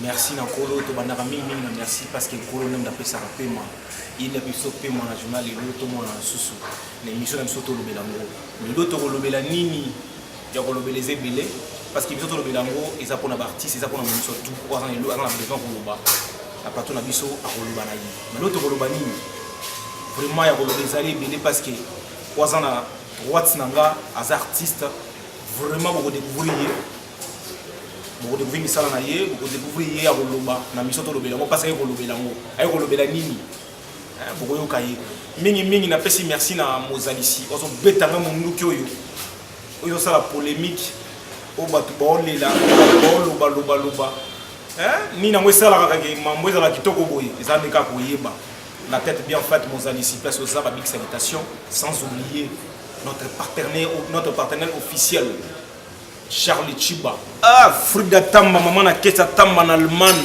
merci na kolo to bandaka mingi na merci parce que kolo nem d'après ça paiement il a pu so paiement na journal et l'autre mo na susu na émission na soto lobela ngo l'autre ko lobela nini ya ko lobela zebele parce que soto lobela ngo eza pona ba artiste eza pona monso tout kwa na lo na besoin ko loba la plateau na biso a ko loba na yi mais l'autre ko loba nini vraiment ya ko lobela zali bele parce que kwa na droite nanga as artiste vraiment beaucoup découvrir beaucoup découvrir misala na ye beaucoup découvrir ya koloba na miso to lobela ngo parce que kolobela ngo ay kolobela nini beaucoup yo kaye mingi na pesi merci na mozalisi ozo betanga munduki oyo sala polémique o batu baolela loba ni na ngwesala ka ke mamboza la kitoko boye ezande ka koyeba la tête bien faite mozalisi place aux aba big salutation sans oublier notre partenaire officiel Charlie Chiba. Ah, Frida Tamba, maman na Kesa Tamba en Allemagne.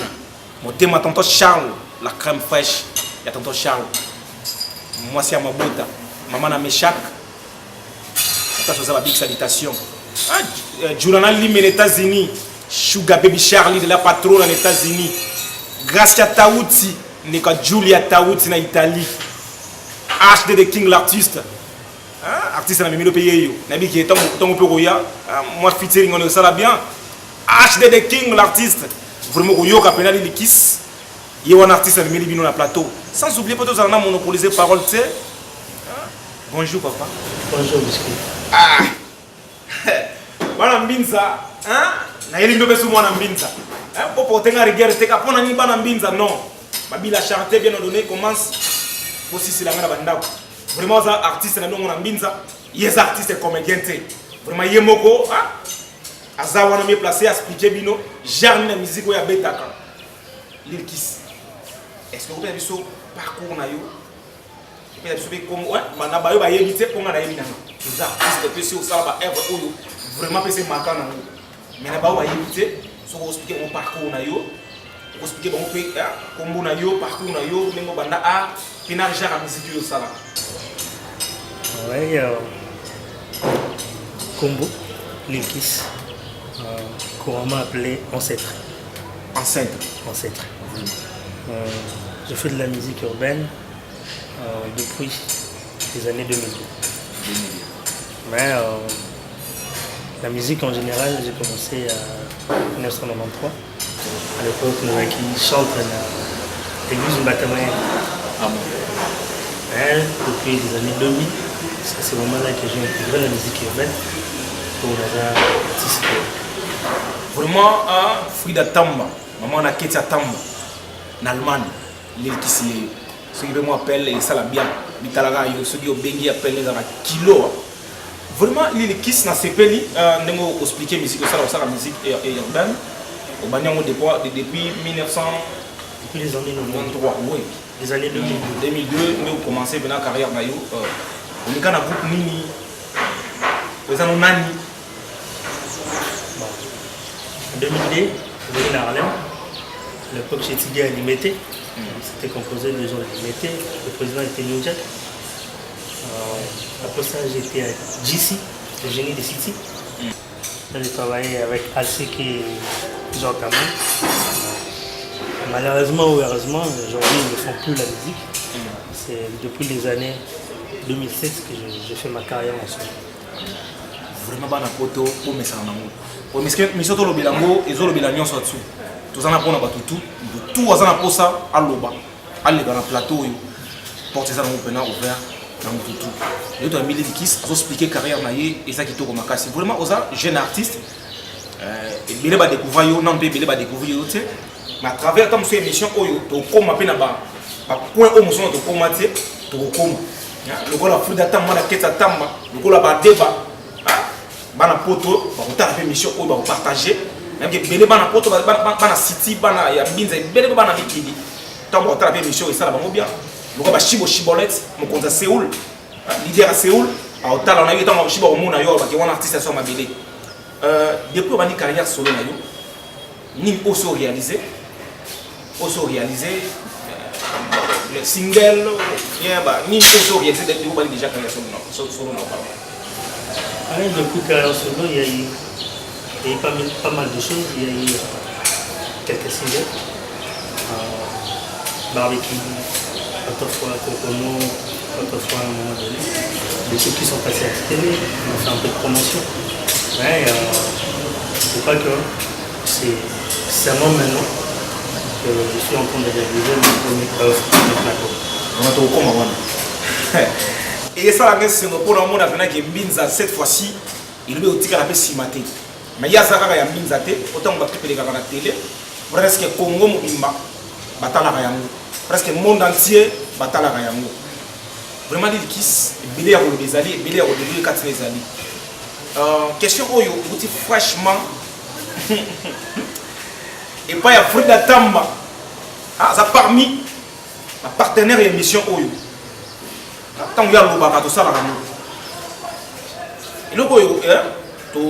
Mon thème à tonton Charles, la crème fraîche. Il y a tonton Charles. Moi c'est à ma bota. Maman na Meshak. Attention, ça va big salutation. Ah, Juliana Lim aux États-Unis. Sugar Baby Charlie de la patronne aux États-Unis. Gracia Taouti, n'est que Julia Taouti en Italie. HD the King l'artiste. Artiste na mimilo paye yo nabi ki ton peu roya moi featuring on ça la bien HD the King l'artiste vraiment royo ka penali li kiss y a un artiste na mimili bino na plateau sans oublier peut-être on a monopolisé parole tu sais bonjour papa bonjour biscuit bana mbinza na yeli ndobe su mwana mbinza pour porter nga rigueur te ka pona ni bana mbinza non babila charité bien donné commence aussi c'est la ngana bandako vraiment ça artiste na ndongo na mbinza yes artiste et comédien té vraiment yemoko aza wana me placé à expliquer bino genre na musique ya betaka Lil Kiss est-ce que vous avez vu parcours na yo peut être sauver comme ouais mana ba yo ba yebité pour nga na yebina les artistes que sur ça ba œuvre oyo vraiment pese marquant na yo mais na ba ba yebité so expliquer mon parcours na yo expliquer bon pe kombo na yo parcours na yo mengo banda a pina genre musique yo sala. Ouais, Combo, Lil Kiss, couramment appelé Ancêtre. Ancêtre. Je fais de la musique urbaine depuis les années 2000. Mais la musique en général, j'ai commencé en 1993. À l'époque, nous avons qui chante à l'église Mbatamaye. Depuis les années 2000, c'est à ce moment-là que j'ai intégré la musique urbaine pour les artistes. Vraiment, Frida Tamba, maman na Ketia Tamba, en Allemagne, Lil Kiss, ceux qui m'appellent, et ça la bien, ceux qui ont bengi appellent les kilo. Vraiment, Lil Kiss na CPLI, nous expliquer la musique, ça la musique urbaine, au Bagnon depuis 1900. Depuis les années 93, oui. Les années 2002. 2002, nous avons commencé la carrière. On est dans un groupe Nini. Nous avons Nani. En 2002, je venais à Harlem. À l'époque, j'ai étudié à Limité. C'était composé de gens de Limité. Le président était New Jack. Après ça, j'étais à GC, le génie des City. J'ai travaillé avec ACK et Jean Cameron. Malheureusement ou heureusement, aujourd'hui ils ne font plus la musique. C'est depuis les années 2007 que j'ai fait ma carrière en solo. Vraiment bana poto pour me sana ngo. Pour me soto lo bilango ezo lo bilanyo so tsu. Tozana pona batutu, tout azana posa aloba. Aller dans le plateau yo. Porter ça dans pena ouvert dans tout. Le to Lil Kiss azo expliquer carrière na ye et ça qui to ko makasi. Vraiment oza jeune artiste et bele ba découvrir yo, non bele ba découvrir yo tu sais. Mais à travers ta émission, tu as appelé point où tu as commenté, tu as le gars la Frida Tamba, la Kesa Tamba, le gars la débat, bana poto, tu as émission où tu as partagé, même que bele bana poto, bana city, bana ya binza, bele bana mikidi. Tu as émission et ça va bien. Le gars Chibo Chibolette, mon compte à Séoul, l'idée à Séoul, à Otal, on a eu tant de Chibo Mona yo, qui est un artiste sur ma bélé. Depuis ma carrière solo na yo, ni aussi réalisé. Le single, ni aussi réalisé déjà carrière solo. Depuis carrière solo, il y a eu pas mal de choses. Il y a eu quelques single. Barbecue, autrefois Kokomo, autrefois à un moment donné. Des trucs qui sont passés à la télé, on a fait un peu de promotion. Ouais, je crois que c'est seulement maintenant que je suis en train de réaliser mon premier plateau. On a tout comme et ça, c'est pour le monde qui Mbinza cette fois-ci, il veut aussi qu'on appelle Simaté. Mais il y a ça qui est Mbinza, autant on va clipper les gars à la télé, presque Congo Mobimba, Batala Rayango, presque le monde entier, Batala Rayango. Vraiment, il kiss, Bilé à les alliés, Bilé à les 4 alliés. Question Oyo, vous dites franchement, et pas il y a Frida Tamba, ça parmi ma partenaire et émission Oyo. Tant que le baka to sala ramu et le boyo to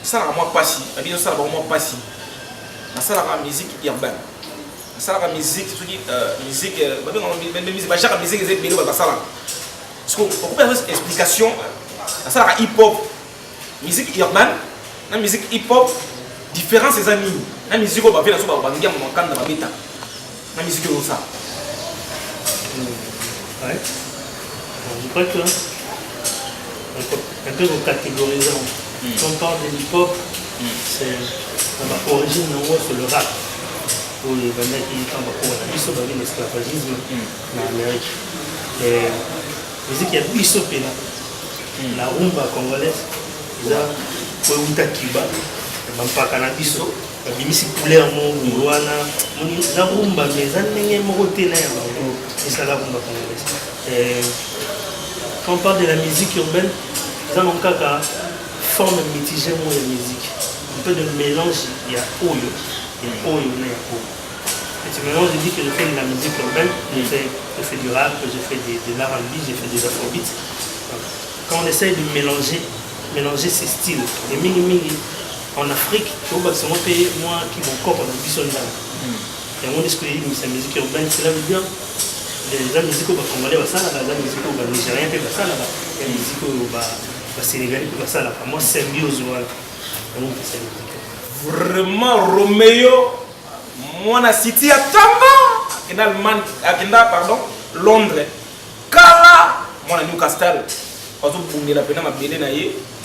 sala moi passi a bien sala moi passi na sala la musique urbaine na sala la musique ce qui musique ba bien musique ba chaque musique est bien ba sala parce que on peut faire explication na sala hip hop musique urbaine na musique hip hop différence ces amis na musique ba fait na so ba ngia mo kanda ba beta na musique yo ça ouais. Je crois que un peu vous catégorisant. Quand on parle de l'hip-hop, c'est l'origine c'est le rap. Pour les bandes qui sont pour l'esclavagisme en Amérique. Et la musique est bishop là. La rumba congolaise, il y a Kouta Kiba, même pas cannabis. La musique couleur mon la rumba mais ça n'est pas roté là. C'est ça la rumba congolaise. Quand on parle de la musique urbaine, dans mon cas, forme mitigée de la musique. Un peu de mélange, il y a Oyo, il y a Oyo, il y a Oyo. Et tu mélanges, je dis que je fais de la musique urbaine, je fais du rap, je fais de l'R&B, je fais des afrobeats. Quand on essaye de mélanger ces styles, et en Afrique, moi qui mon corps, on a vu son âme. Et on dit que c'est la musique urbaine, cela veut dire les musiques congolais, les musiques nigériens, les musiques sénégalais, moi symbiose. Vraiment, Roméo, moi, na cité à Tanga, pardon, Londres, Kala, moi, na Newcastle. Quand on la peine à Bélé,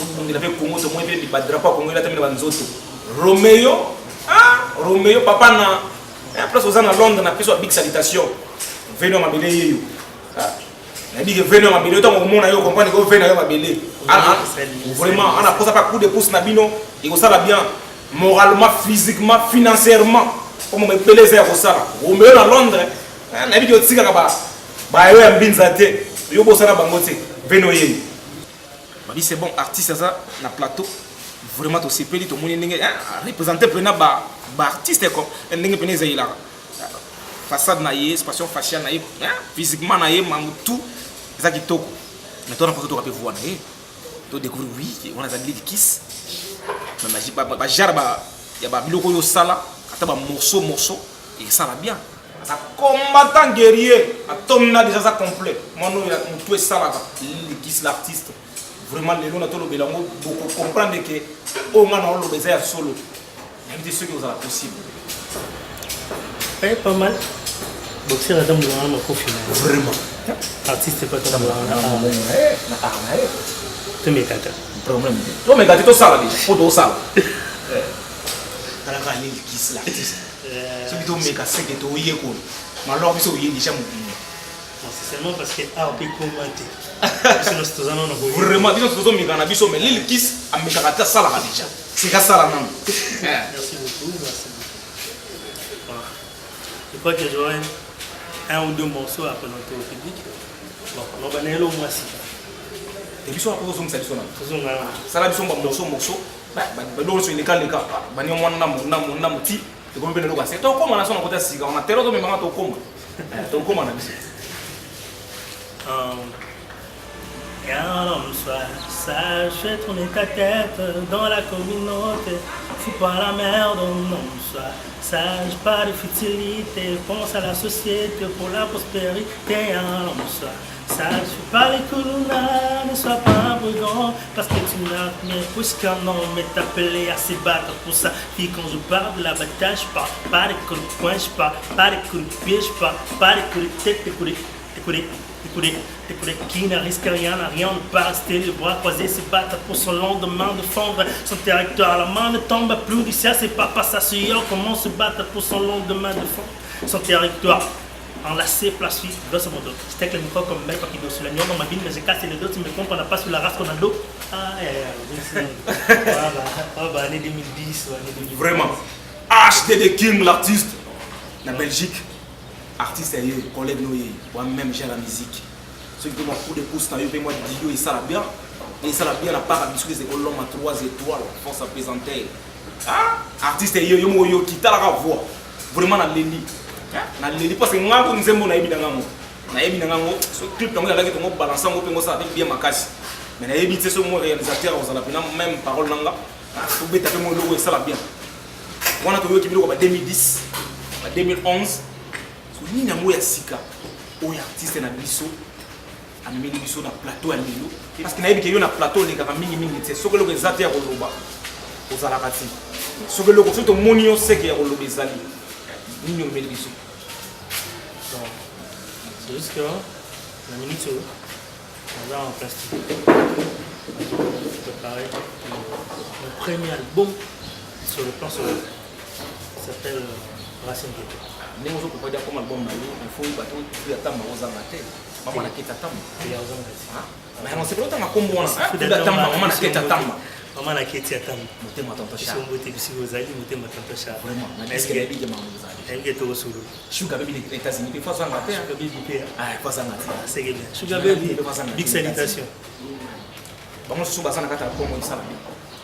on a fait Congo, tout le monde fait des drapeaux congolais, Roméo, Roméo, papa, na place aux ans à Londres, on a fait une big salutation. Venez à Bélé. On dit que venez à Bélé, tant que mon aïe comprend que venez à Bélé. Vraiment, on a posé un coup de pouce Nabino, et ça va bien, moralement, physiquement, financièrement. Comme on me pèle les airs au Sara. On me à Londres, on a dit que tu as Mbinzate, yo bosana bangote, venez. C'est bon, artiste ça, na plateau. Vraiment, tu sais, tu as représenté plein d'artistes comme un façade naïe, expression faciale naïe, physiquement naïe, tout ça qui toque. Mais toi, on a pas tout voir naïe. Tu découvres oui, on a des kiss. Mais bah jarba, il y a bah biloko yo sala, ata bah morceau et ça va bien. Ça combattant guerrier, à ton là déjà ça complet. Moi non, il a tout ça là, les kiss l'artiste. Vraiment les gens ont belango beaucoup comprendre que on a le besoin solo. Même des ceux qui ont possible. Pas mal. Boxer à dame de l'an au final. Vraiment. Artiste c'est pas toi de l'an. Tu m'es gâté. Problème. Toi mais gâté tout ça là déjà. Faut tout ça. À la fin il kiss l'artiste. Si tu me casses que tu y es cool. Malheureusement il y est déjà mon. C'est seulement parce que peut commenter. Sinon c'est toujours non. Vraiment disons que tu me gana biso mais l'il kiss a me gâté ça là déjà. C'est ça là non. Merci beaucoup. Je crois que j'aurai un ou deux morceaux à présenter au public. Bon, on va aller au mois ci. Et puis, on va faire ça. Ça va faire morceau. Bah, sur les cas. Bah, on a un petit. Et comme on a c'est toi comment on a son côté si on a terre mais on a comment. Toi comment on a dit. Car l'homme soit sage, fais tourner ta tête dans la communauté. fous pas la merde, non, sois sage, pas de futilité, pense à la société pour la prospérité, non, sois sage, fais pas les coulouna, ne sois pas un brigand, parce que tu n'as rien, puisqu'un homme est appelé à se battre pour ça. Puis quand je parle de la bataille, je parle pas des coups de poing, je parle pas des coups de pied, je parle pas des coups de tête, des coups de qui ne risque rien, n'a rien, ne pas rester les bras croisés, se battre pour son lendemain, défendre son territoire. La main ne tombe plus du ciel, c'est pas ça sur comment se battre pour son lendemain, défendre son territoire. Enlacé, place suisse, grosso modo. C'était avec le micro comme mec qui doit sur l'agneau dans ma ville, mais j'ai cassé les dos, tu me comprends, on n'a pas sur la race qu'on a d'eau. Ah, année 2010 ou année 2010. Vraiment. HDD King, l'artiste. La Belgique. Artiste, collègue, moi-même, j'ai la musique. Ceux qui m'ont coup de pouce, moi, Didio, et ça la bien. Et ça la bien, la part à biscuit, c'est l'homme à 3 étoiles, force à présenter. Ah, artiste, qui t'a la voix. Vraiment, la Léni. Na leli parce que moi ko nzembo na yebi na ngo so clip tango la ko balancer ngo pengo ça avec bien makasi mais na yebi tso mo réalisateur on la pena même parole nanga ko beta pe mo logo ça la bien wana to yoki biloko ba 2010 ba 2011 so ni na mo ya sika o ya artiste na biso ameli biso na plateau ya lelo parce que na yebi ke yo na plateau le ka mingi tse so ko logo ezate ya koloba ozala kati so ko logo so to moni yo seke ya koloba ezali ni yo meli biso. C'est juste que la minute on va en plastique. Préparer mon premier album sur le plan solaire. Ça s'appelle Racine Ghetto. Nous avons préparé comme album, il faut que tu attends aux amateurs. Maman n'a qu'à t'attendre. Mais on sait pas autant comment on a maman n'a qu'à t'attendre. Maman n'a qu'à t'attendre. Monter ma tante Cha. Si vous allez monter ma tante Cha. Vraiment. Est-ce qu'elle est bien maman vous allez? Elle est au solo. Sugar Baby des États-Unis, il faut ça en terre. Sugar Baby Père. Ah, pas ça en terre. C'est bien. Sugar Baby. Big salutation. Bon, je suis basé dans la carte comme ça bien.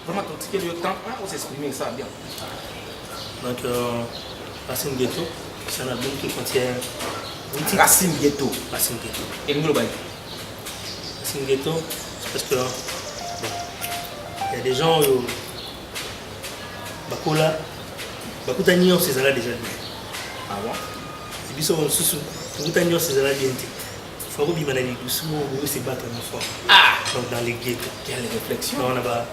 Vraiment ton ticket le temps pour s'exprimer ça bien. Donc Racine Ghetto, c'est un album qui contient Racine Ghetto. Racine Ghetto. Et nous le bail. Racine Ghetto, c'est parce que il y a des gens Bakola, Bakutanion c'est ça là déjà. Ah bon? Et puis on sous Bakutanion c'est ça là bien. Il faut que bimana les gousous se battre en fort. Ah! Donc dans les ghettos. Quelle réflexion? On a pas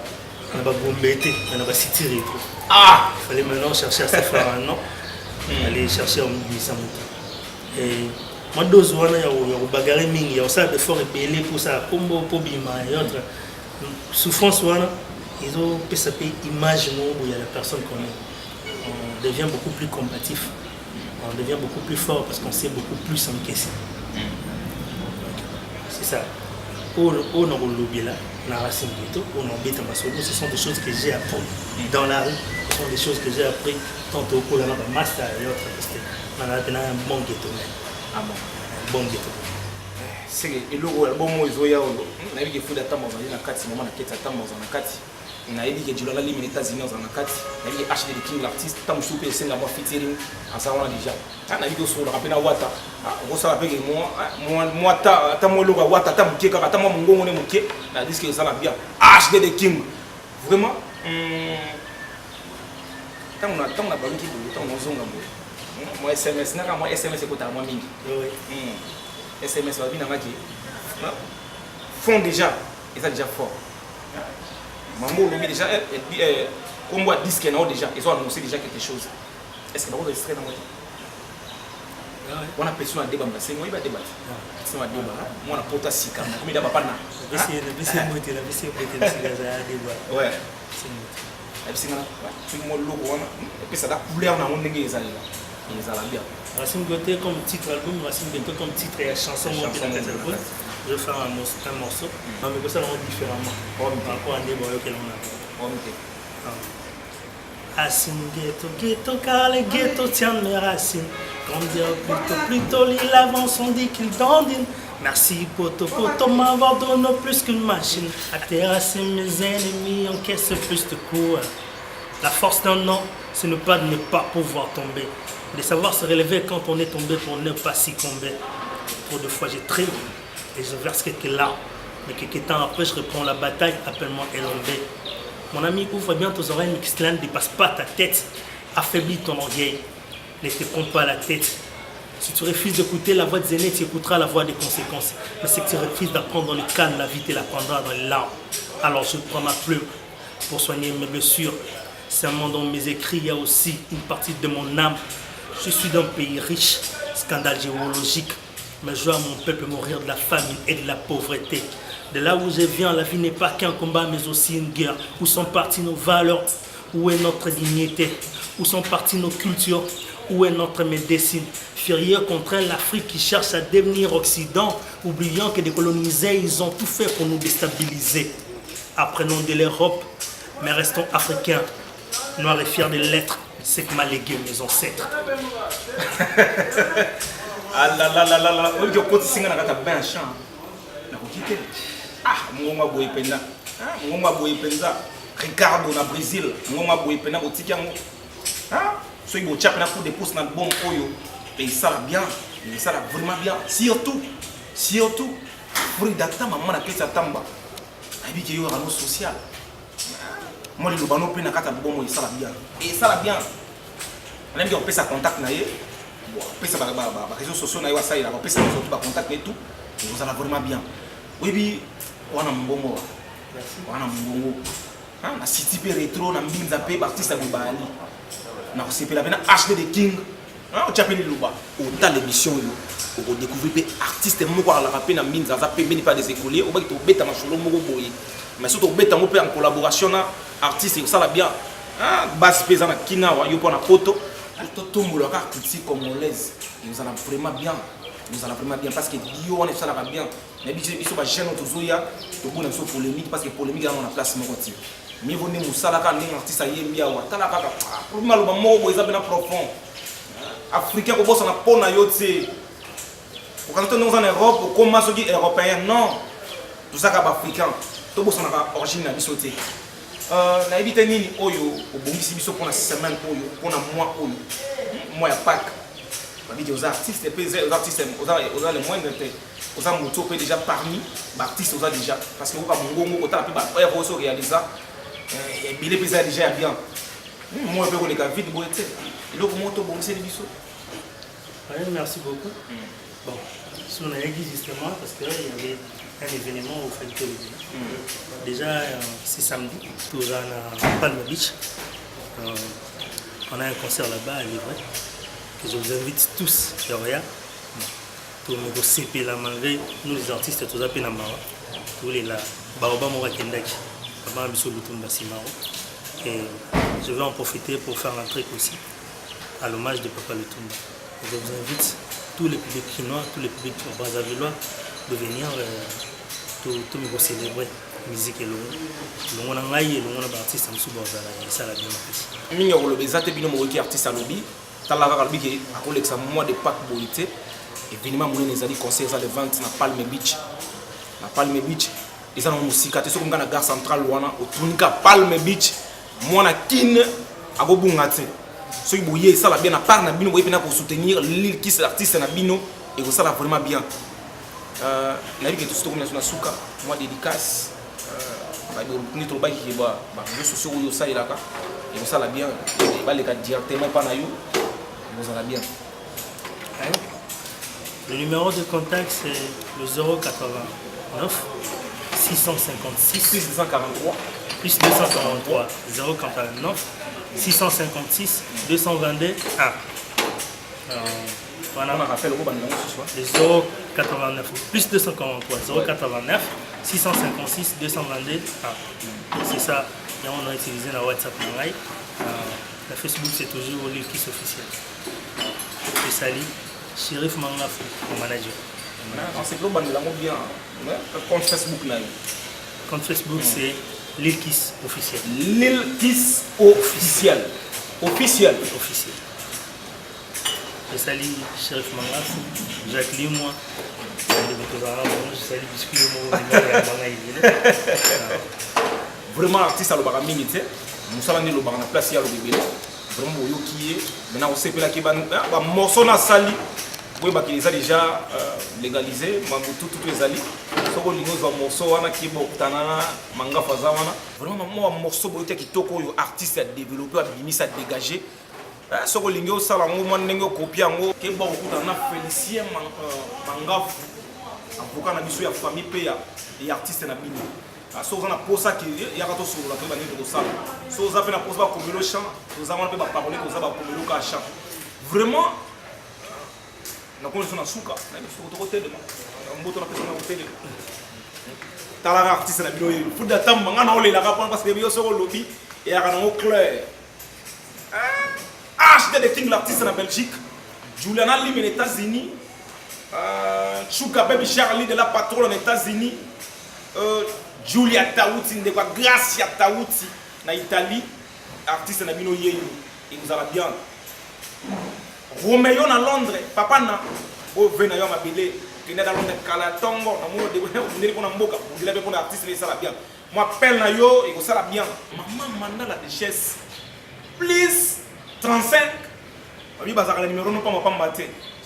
gombété, on a pas sitiré. Ah! Il fallait maintenant chercher à se faire un nom. Aller chercher en milieu et moi deux ans il y a bagarre mingi, il y a ça de fort et belé pour ça combo pour bima et autres souffrance wana ils ont pu s'appeler image où il y a la personne qu'on est. On devient beaucoup plus combatif, on devient beaucoup plus fort parce qu'on sait beaucoup plus encaisser. C'est ça. On a lobby là, la Racine Ghetto, on embête ma solo, ce sont des choses que j'ai appris dans la rue, ce sont des choses que j'ai appris tantôt pour la master et autres parce que on a un bon ghetto. Ah bon? Un bon ghetto. C'est le logo album Ozoya Olo. On a vu que Fouda Tamba dans la carte, maman a quitté Tamba dans la carte. On a dit que Djulala Lim les États-Unis dans la carte. On a vu que HD de King l'artiste Tam Soupé c'est la moi featuring en savoir déjà. On a vu que sur le rappel à Wata. On ça rappelle que moi ta moi logo Wata ta muké ka ta moi mungo on est muké. On a dit que ça la bien. HD de King. Vraiment tant on a pas qui tant on zonga moi SMS na moi SMS ko ta moi mingi. Oui. SMS va bien qui font déjà et ça déjà fort. Maman le déjà comme moi disque non déjà ils ont annoncé déjà quelque chose. Est-ce que vous extrait dans moi? On a personne à débattre, c'est moi il va débattre. C'est moi débat. Moi on a pota sika, comme il a pas na. C'est monté là, c'est monté là, c'est débat. Ouais. C'est monté. Et puis c'est là, tout le monde logo et puis ça da couleur na on ndenge ezali là. Ezala bien. Racine Ghetto comme titre album, Racine Ghetto comme titre et chanson montée dans les albums. Je vais faire un morceau, mais ça va différemment par rapport à des boyaux que l'on a. Racine Ghetto, ghetto car les ghettos tiennent mes racines. Grandir plutôt, l'île avance, on dit qu'il dandine. Merci poto m'avoir donné plus qu'une machine. À terrasser mes ennemis, encaisse plus de coups. La force d'un homme, c'est ne pas pouvoir tomber. De savoir se relever quand on est tombé pour ne pas succomber. Trop de fois j'ai traîné et je verse quelques larmes. Mais quelques temps après je reprends la bataille, appelle-moi Elombé. Mon ami, ouvre bien tes oreilles, mais que cela ne dépasse pas ta tête. Affaiblis ton orgueil. Ne te prends pas la tête. Si tu refuses d'écouter la voix des aînés, tu écouteras la voix des conséquences. Mais si tu refuses d'apprendre dans le calme, la vie te l'apprendra dans les larmes. Alors je prends ma plume pour soigner mes blessures. Seulement dans mes écrits, il y a aussi une partie de mon âme. Je suis d'un pays riche, scandale géologique. Mais je vois mon peuple mourir de la famine et de la pauvreté. De là où je viens, la vie n'est pas qu'un combat, mais aussi une guerre. Où sont parties nos valeurs? Où est notre dignité? Où sont parties nos cultures? Où est notre médecine? Furieux contre l'Afrique qui cherche à devenir Occident, oubliant que décolonisés, ils ont tout fait pour nous déstabiliser. Apprenons de l'Europe, mais restons africains, noirs et fiers de l'être, c'est que m'a légué mes ancêtres. Ah là là là là là, on dit que tu as bien chant. Ah, Mongoma Boyependa. Ah, Mongoma Boyependa. Ricardo na Brésil. Mongoma Boyependa au Tikiango. Ah, ceux qui ont chapé pour des pouces dans le bon oyo. Et ça va bien. Et ça va vraiment bien. Surtout, pour les data, maman a fait sa tamba. Et puis il y a un social. Moi, les lobano prennent la carte à bon, et ça va bien. Et ça va bien. On aime bien, on peut sa contact naïe. Bon, on peut sa réseaux sociaux naïe, ça y est, on peut sa contact et tout. Et vous allez vraiment bien. Oui, oui, on a un bon mot. On a un bon mot. On a City Rétro, on a Mbinza P, artiste à Bali. On a aussi la HD de King. On a appelé Luba. Autant l'émission, on découvre des artistes qui ont rappelé dans Mbinza P, mais pas des écoliers. On va être au bêta, mais surtout au bêta, on peut en collaboration, artistes, ça va bien. Basse pesant à Kina, on a un photo. Tout le monde a critique congolaise. Nous allons vraiment bien. Nous allons vraiment bien parce que Dio on est ça va bien. Mais ils sont pas jeunes autour de tout le monde est polémique parce que polémique dans la place mon côté. Mais vous ne musala quand les artistes aient bien ou tala kaka. Pour mal au moment où ils avaient un profond. Africain ko bossa na pona yote. Quand on est en Europe, on commence à dire européen non. Tout ça comme africain. Tout bossa na origine na bisoté. Na éviter nini oyo au bongisi biso pour la semaine oyo pour na mois oyo. Mois ya Pâques. Les artistes, les artistes, aux les moindres, aux amoutous, déjà parmi les artistes, aux déjà. Parce que vous avez mon gongo, vous avez réalisé ça. Il est déjà bien. Moi, je peux vous dire vite, vous êtes. Et donc, vous bon, c'est le merci beaucoup. Bon, si on a dit justement, parce qu'il y avait un événement au Fête Télévision. Déjà, c'est samedi, tout à Palm Beach. On a un concert là-bas à Livray. Je vous invite tous, Yoria, tous les CP la malgré nous les artistes, tous les Pénamara, tous les là, Baroba Mora Kendaki, Baba Bissou Lutumba Simaro. Et je vais en profiter pour faire un truc aussi, à l'hommage de Papa Lutumba. Je vous invite, tous les publics chinois, tous les publics brassavillois, de venir tous les célébrer la musique et le monde en aïe et le monde artiste en sous-bordala. Et ça l'a bien apprécié. Nous avons des artistes à lobby. Talara Kalbiki a collecté mois de Pâques Boïté. Évidemment, nous avons des concerts de vente à Palm Beach. À Palm Beach, ils ont une musique. C'est comme la gare centrale, au Tunica Palm Beach. Moi, je suis à Gobungate. Ce qui est ça la bien à part Nabino pour soutenir l'île qui est l'artiste Nabino et ça la vraiment bien. Je suis tout ce que je suis moi dédicace. Nous avons des réseaux sociaux où ça est là. Et ça la bien. Il va les directement par Nayou. Vous allez bien. Le numéro de contact c'est le 089 656 243 plus 243 089 656 222 1. Voilà. On rappelle ce soir. Le 089 plus 243 089 656 222 1. C'est ça. Et on a utilisé la WhatsApp. La Facebook c'est toujours l'Ilkis officiel. Je salue Chérif Mangafou, mon manager. C'est global, nous l'avons bien. Compte Facebook là. Compte Facebook c'est l'Ilkis officiel. L'Ilkis officiel. Officiel. Officiel. Je salue Chérif Mangafou, Jacqueline moi. Je salue Biscuit vraiment artiste à l'Obaramimité. Nous avons le bar en place, il y a le bébé. Vraiment, il y a maintenant on sait que là, il y a un morceau dans la salle. Oui, bah, qui est déjà légalisé, tout les alliés. Ce qu'on a un morceau qui est manga fazawana. Vraiment, moi, un morceau qui est artiste à développer, à bimisa à dégager. Ce qu'on a un salango, moi, n'engo copier ango. Qui est bon, on a félicité manga. Avocat na biso ya famille pe ya artiste na bino. So on a pour ça qui y a rato sur la pe bani de ça. So on a fait na pose ba komelo chant, nous avons pe ba parler ko za ba komelo ka chant. Vraiment na ko na suka, na biso ko to tele ma. Mboto na personne na tele. Tala artiste na bino, faut d'attendre manga na ole la ka parce que bio so lobby et ya kana au clair. HD de King l'artiste na Belgique. Juliana Lim aux États-Unis. Chouka Baby Charlie de la patronne aux États-Unis. Julia Taouti, de quoi Gracia Taouti, na Italie. Artiste na bino yeyo. Et vous allez bien. Roméo na Londres. Papa na. Oh, venez à ma belle. Venez dans Londres. Kalatongo. Na mo de vous n'êtes pas na mboka. Vous l'avez pour l'artiste et ça la bien. Moi appelle na yo et ça la bien. Maman manda la richesse. Please 35. Oui, bazar le numéro non pas ma pamba.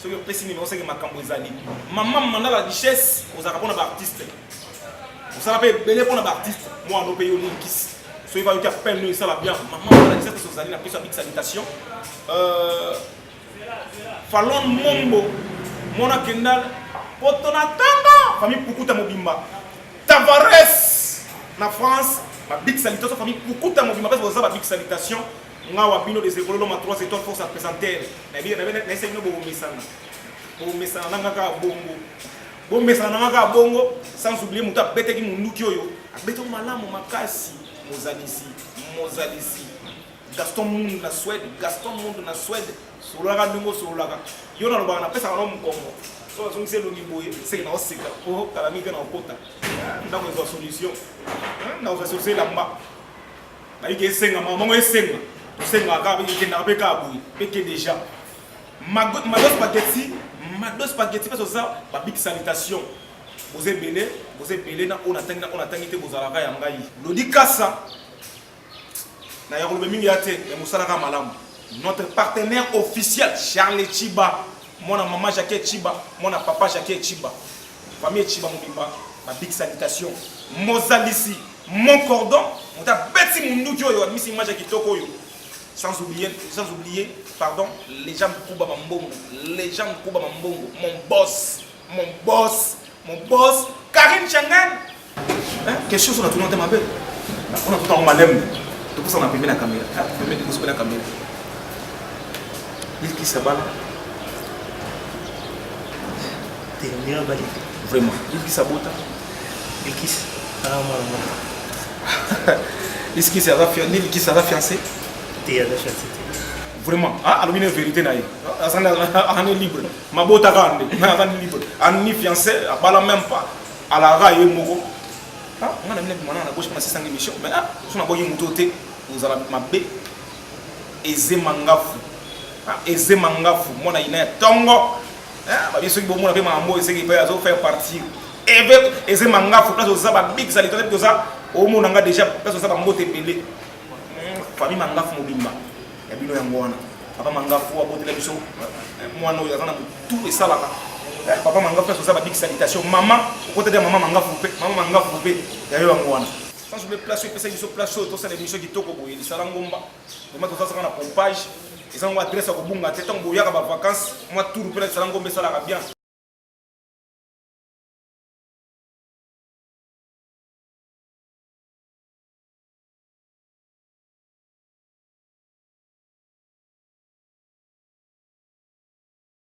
Ce que précis numéro c'est que ma cambozali. Maman manda la richesse aux arabes artistes. Vous savez belé pour artiste. Moi on paye au linkis. Ce qui va être appel nous ça la bien. Maman manda la richesse aux alliés la plus avec salutation. Fallon Mombo. Mona Kendal. Potonatanga. Famille Pukuta Mobimba. Tavares. Na France. Ma big salutation famille Pukuta Mobimba. Parce que vous avez ma big salutation. Nga wabino des écoles ma 3 étoiles force à présenter na bien na essayer no bo mesana ngaka bongo bo mesana ngaka bongo sans oublier muta bete ki munduki oyo abeto malamu makasi mozalisi Gaston Mundu na Suède solaka ndingo solaka yo na lobaka na pesa na mukongo so zongise longi boye c'est na osika ko kala mi ke na okota ndako zo solution na zo solution lamba na yike esenga mamango esenga tosenga kaka ikenda pe ka boye peke déjà mados spaghetti parce que ça ba big salutation vous êtes belé na on attend te bozalaka ya ngai lodi kasa na ya kolobe mingi ate ya musalaka malamu notre partenaire officiel Charles Chiba mon maman Jacques Chiba mon papa Jacques Chiba famille Chiba Mobimba ba big salutation mozalisi mon cordon on t'a bêti munduki oyo misi image kitoko oyo sans oublier pardon les gens Kuba Mambongo mon boss Karim Changan quelque chose on a tout le monde ma belle on a tout en malem tout ça on a filmé la caméra la caméra il qui s'abale vraiment il qui sabota il qui il qui sera fiancé vraiment alors une vérité na on est libre ma bota grande on est libre on est fiancé à bala même pas à la raille moko on a même na gauche na 600 émission mais on a boyi mutoté vous allez mabé eze mangafu mona ina tongo ba biso bo mona pe mambo ese ki pa faire partir eze mangafu place aux ba big salitaire que ça au mona nga déjà place aux ba mbote belé famille mangafu mobimba ya bino yango wana papa mangafu abotela biso mwana oyo azana tout et salaka papa mangafu place aux ba big salutation maman côté de maman mangafu pe ya yo yango wana sans oublier place pesa biso place to ça les missions qui toko boye di sala ngomba mais to ça na pompage ils ont adresse ko bunga te tango ya ka ba vacances moi tout pour sala ngombe sala bien